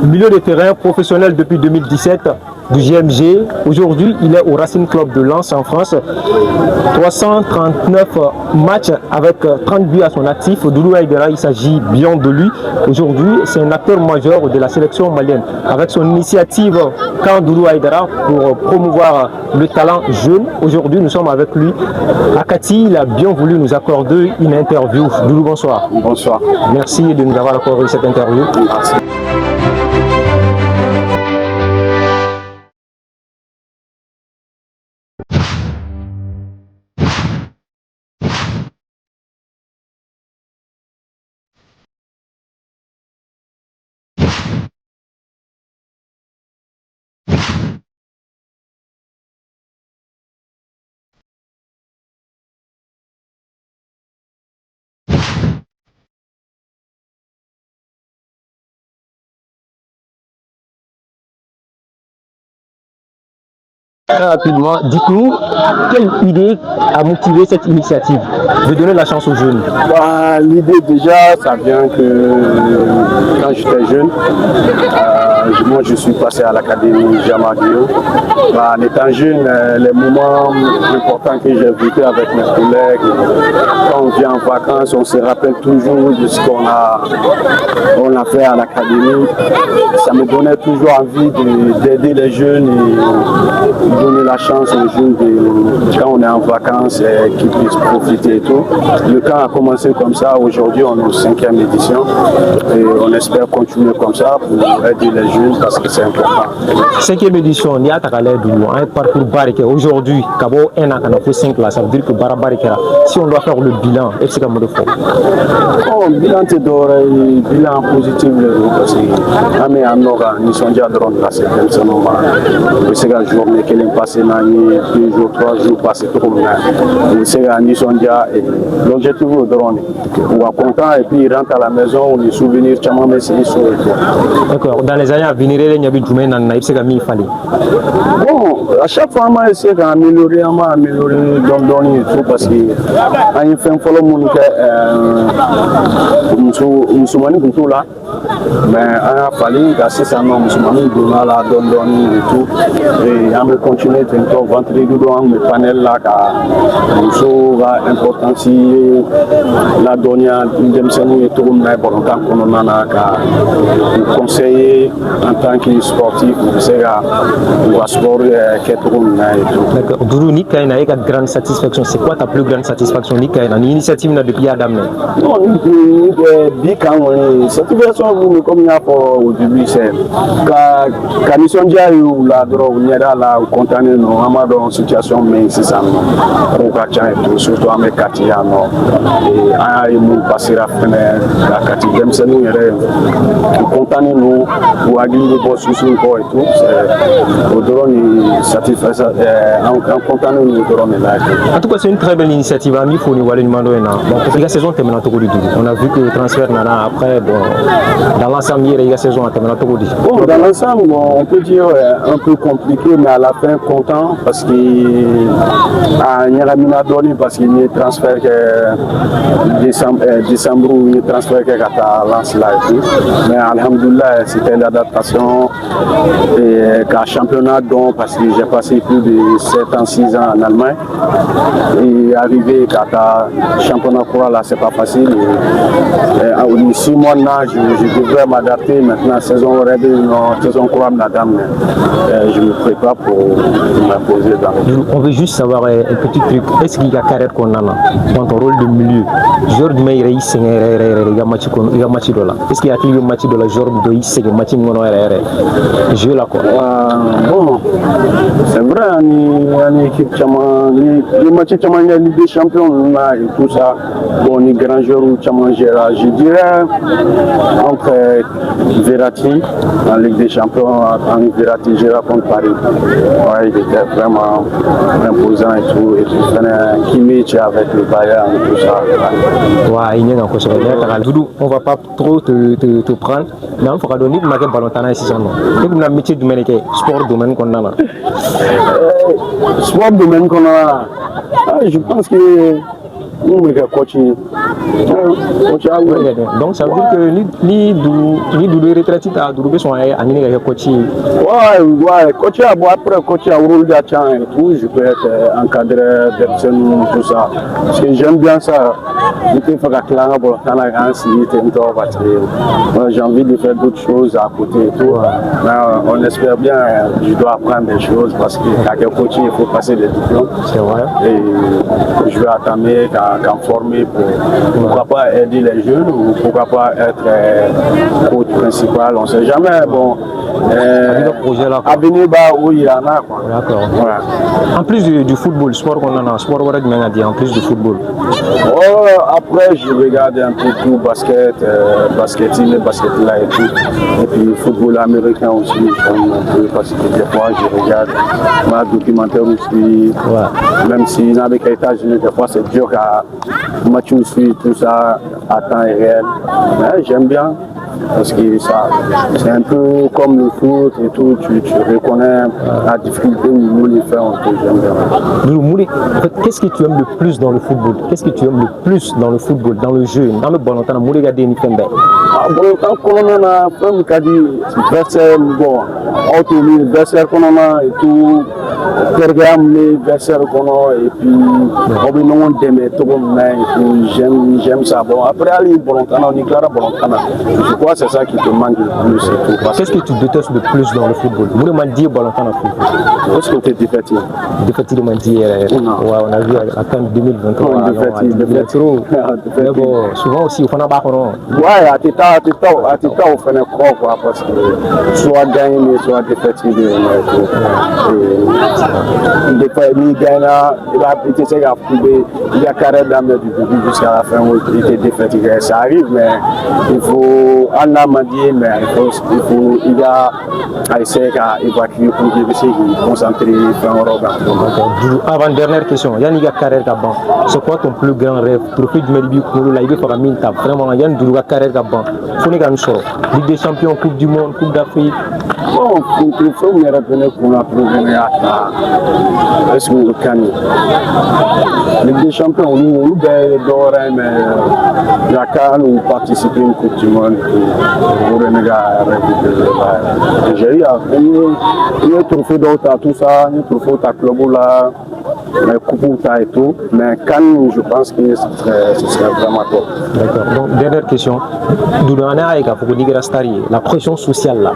Milieu de terrain professionnel depuis 2017 du GMG. Aujourd'hui, il est au Racing Club de Lens en France. 339 matchs avec 30 buts à son actif. Doudou Aïdara, il s'agit bien de lui. Aujourd'hui, c'est un acteur majeur de la sélection malienne. Avec son initiative Camp Doudou Aïdara pour promouvoir le talent jeune. Aujourd'hui, nous sommes avec lui. Akati, il a bien voulu nous accorder une interview. Doudou, bonsoir. Bonsoir. Merci de nous avoir accordé cette interview. Merci. Très rapidement, dites-nous, quelle idée a motivé cette initiative de donner la chance aux jeunes? L'idée déjà, ça vient que quand j'étais jeune, moi je suis passé à l'académie Jamaguio. En étant jeune, les moments importants que j'ai vécu avec mes collègues, quand on vient en vacances, on se rappelle toujours de ce qu'on a fait à l'académie. Ça me donnait toujours envie d'aider les jeunes et donner la chance aux jeunes quand on est en vacances et qu'ils puissent profiter et tout. Le camp a commencé comme ça. Aujourd'hui, on est en 5e édition et on espère continuer comme ça pour aider les jeunes parce que c'est important. 5e édition, il y a un parcours barriqué. Aujourd'hui, Kabo 1 an, on a fait 5 là, ça veut dire que Bara Barriquera, si on doit faire le bilan, est-ce que c'est le bilan est doré, bilan positif, parce que Amé Anoga, nous sommes déjà drôles là, c'est comme ça, c'est la journée qui est passée, 2 jours, 3 jours passés, tout comme ça. C'est nous sommes déjà, l'objectif est drôle. On va content et puis il rentre à la maison, on est souvenirs, tellement mais c'est ça. D'accord, dans les années à venir, il y a du domaine dans il il fallait. Bon, à chaque fois, on va essayer d'améliorer, et tout parce que on a fait un follow mon tout là, mais on a fallu gasser ça non musulmani donner la donner et tout et on va continuer tantôt ventrer dans le panel là car nous va important si la donner dem senu et tout mais bon tant qu'on en a conseiller en tant que sportif c'est on va sport D'accord. Doudou Nika a une grande satisfaction. C'est quoi ta plus grande satisfaction Nika a une initiative depuis Adam? Non, satisfaction comme il y a au début c'est quand nous sommes déjà la drogue, nous sommes là content nous sommes dans une situation mais c'est ça nous tout surtout avec Katia non et nous passer la fenêtre la Katia même c'est nous content nous ou agir de boss sous et tout c'est au drone satisfaction en content nous drone là. En tout cas c'est une très belle initiative ami faut nous aller demander bon la saison termine en Togo. On a vu que le transfert nana après bon dans l'ensemble il y a la saison termine en Togo. Bon dans l'ensemble on peut dire un peu compliqué mais à la fin content parce que il y a la mina donné parce qu'il y a transfert que décembre où il y a transfert que à lance là mais alhamdoulilah c'était l'adaptation et qu'à championnat donc parce que j'ai passé plus de 7 ans 6 ans en Allemagne et arrivé à championnat courant là c'est pas facile et 6 mois là je devrais m'adapter maintenant saison saison courant madame je me prépare pour m'imposer dans on veut juste savoir un petit truc est-ce qu'il y a carrière qu'on a dans ton rôle de milieu joueur du meilleur il s'est il y a match de là est-ce qu'il y a un match de la joueur de il s'est match je la quoi bon c'est vrai une équipe les matchs il y a Ligue des Champions là et tout ça bon les grands joueurs je dirais entre Verratti en Ligue des Champions en Verratti Gérard contre Paris ouais, il était vraiment imposant et tout Kimmich avec le Bayern et tout ça ouais il y a encore ça Doudou on va pas trop te prendre mais il faudra donner le ballon tana ici ça non c'est comme la métier du domaine sport domaine qu'on a là sport domaine qu'on a je pense que Donc ça veut dire que ni du retraité à Dourbe sont à coach. Ouais, coach après coach à Ourolgachan et tout, je peux être encadreur, personne, tout ça. Parce que j'aime bien ça. J'ai envie de faire d'autres choses à côté et tout. Mais on espère bien, je dois apprendre des choses parce qu'à coach, il faut passer des diplômes. C'est vrai. Et je vais attendre qu'à former pourquoi pas aider les jeunes ou pourquoi pas être coach principal, on ne sait jamais. Bon, à venir où il y en a. D'accord. Ouais. En plus du football, sport qu'on en a, sport en plus du football. Après, je regarde un peu tout, basket là et tout. Et puis football américain aussi, un peu parce que des fois je regarde ma documentaire aussi. Ouais. Même si dans les États-Unis, des fois c'est dur à match aussi, tout ça à temps réel. Mais j'aime bien. Parce que ça, c'est un peu comme le foot et tout, tu reconnais la difficulté où Mouli fait, on peut j'aime bien. Mouli, en fait, qu'est-ce que tu aimes le plus dans le football? Qu'est-ce que tu aimes le plus dans le football, dans le jeu, dans le ballon? Mouli Gade Nifembe. Quand on a fait un versaire, bon, autonomie, versaire qu'on a et tout, programme les versaires qu'on a et puis on veut nous aimer tout le monde et tout, j'aime ça. Bon, après aller Bolontana, on y clara Bolontana. Je crois que c'est ça qui te manque le plus. Qu'est-ce que tu détestes le plus dans le football? Vous demandez dire Bolontana football. Est-ce que tu es défaité? Défaité de mentir. On a vu à CAN 2023. Défaité. Mais bon, souvent aussi, il faut en avoir. Ouais, à Tita, on fait un quoi, parce que soit gagné, soit défaité. Des fois, il gagne, il essaie de prouver, il y a carré d'âme du début jusqu'à la fin, il était défaité. Ça arrive, mais il faut, en amadier, mais il a essayé d'évacuer pour qu'il puisse se concentrer, faire un robe. Avant dernière question, Yann, il y a carré d'âme. C'est quoi ton plus grand rêve? Trophée du Méribi Kourou, là, il veut faire un mille tables. Vraiment, Yann, il y a carré d'âme. Faut nous gagner ça. Ligue des champions, Coupe du Monde, Coupe d'Afrique. Bon, il faut me revenir pour la première à est-ce que vous gagnez? Ligue des champions, nous dormons, mais la CAN, nous participons à une Coupe du Monde pour revenir à la j'ai eu un trophée d'autre, tout ça, un trophée au club là. Et tout, mais quand je pense que ce serait vraiment top. D'accord. Donc, dernière question. La pression sociale là,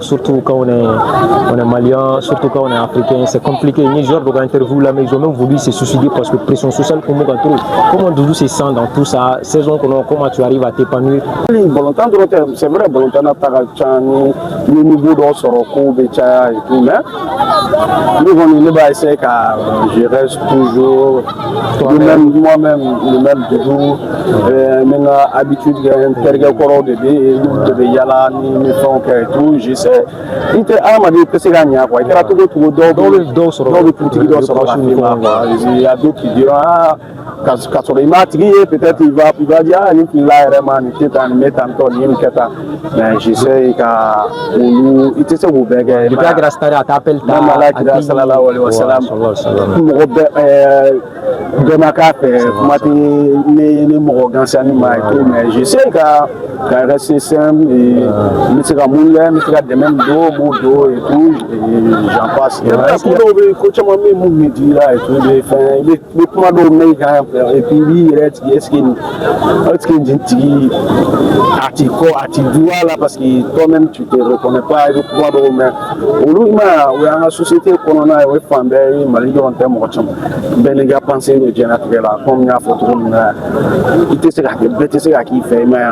surtout quand on est malien, surtout quand on est africain, c'est compliqué. Les gens de interview là, mais ils ont même voulu se suicider parce que pression sociale, comment Doudou se sent dans tout ça, saison comment tu arrives à t'épanouir? C'est vrai, le niveau de Soroko, et tout, mais nous on essayer je reste toujours moi-même, le même toujours. Maintenant, habitude, il y a un terre corps de bébé, de yala, ni font et tout. Je sais, il était armé de PC gagnant, quoi. Il était tout dans le dos sur le petit dos sur la firme. Il y a d'autres qui diront, quand on est matrié, peut-être il va dire, il a vraiment été en mettant en temps, mais je sais qu'il était au Bégué. Il a grâce à t'appelle ta. De ma carte, mais je sais qu'à rester simple, mais c'est comme de même dos et tout, et j'en passe. Et puis lui, il est-ce qu'il dit parce que toi-même tu te reconnais pas, il faut pouvoir mais au il y a une société qu'on a, il faut en en termes de les gars penser le générateur là, comme il y a photo, il était qui fait, mais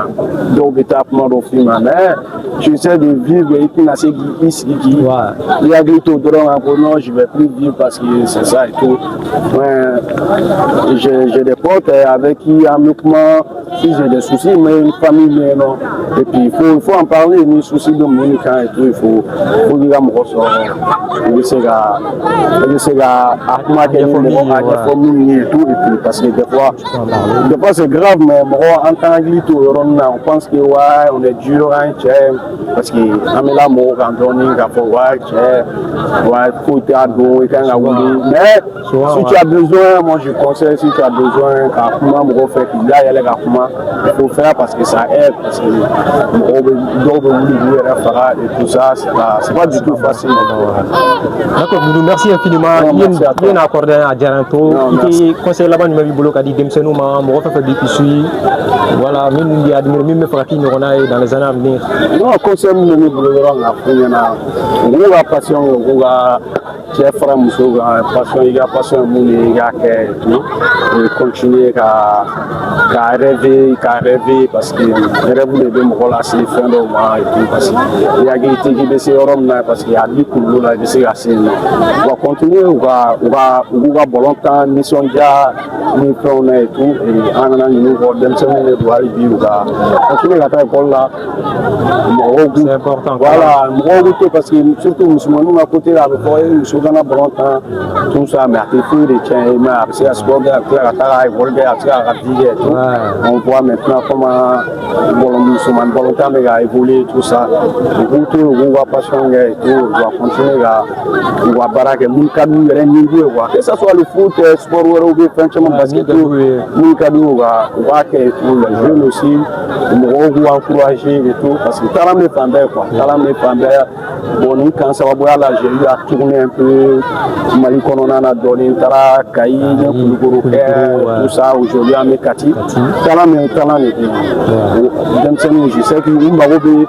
donc étape au film, mais j'essaie de vivre et puis ici, il y a des taux de non, je vais plus vivre parce que c'est ça et tout. J'ai des potes avec qui, si j'ai des soucis, mais une famille, non. Et puis il faut en parler, les soucis de mon et tout, il faut dire à mon ressort. Et tout, et puis parce que des fois c'est grave, mais en tant que on pense que ouais, on est dur, parce que l'amour quand on est mais si tu as besoin, moi je conseille, si tu as besoin qu'à comment on fait qu'il y a il faut faire parce que ça aide, parce que et tout ça, c'est pas du tout facile. D'accord, Doudou, merci infiniment. Il y a un accord à Djaranto. Il est conseiller là-bas, il m'a dit boulot, il dit Demsenou, mon refait fait qui suit. Voilà, même il a admiré, même Fraki Norona dans les années à venir. Non, conseil, nous boulot, on a passion, on a chef frère Mousso, passion, il a passion, il a continuer à rêver, parce que rêve de me relancer, fin de mois et tout, parce qu'il y a des gens qui décident parce qu'il y a des coups là, on va continuer, on va volontaire, mission déjà, nous prenons et tout, et en allant nous voir, d'un seul moment, on va continuer à faire école là. C'est important. Voilà, parce que surtout, nous, à côté là, nous sommes dans volontaire, tout ça, mais à tes filles, les tiens, mais après, à ce moment là, on voit maintenant comment le volontaire a évolué, tout ça. On va passion et tout, on va continuer à baraquer, que ce soit le foot, le sport ou le basket, on va les jeunes aussi, on va encourager et tout, parce que Talam est Fambert, bon, quand ça va boire là, j'ai eu à tourner un peu, Mali Kononana, donné Tara, Kaï, tout ça, aujourd'hui à Mekati. Talam est talent, je sais que nous avons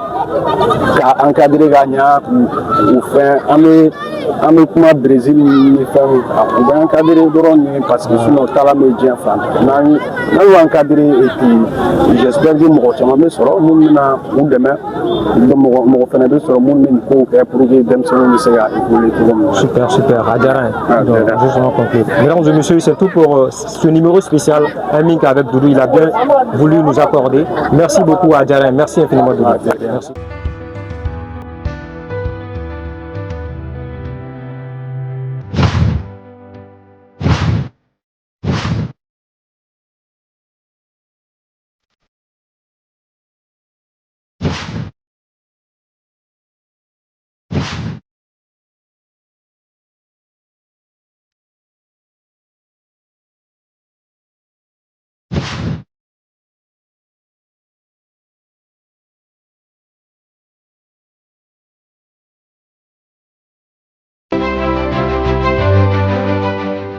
encadré gagnant ou faire un peu de Brésil, on va encadrer parce que sinon Talam est bien fan. Nous avons encadré et puis j'espère que nous allons demain, nous allons sur le monde pour que super, super, Adjarin. Justement conclure. Mesdames et messieurs, c'est tout pour ce numéro spécial, un link avec Doudou, il a bien voulu nous accorder. Merci beaucoup Adjarin, merci infiniment Doudou. Merci.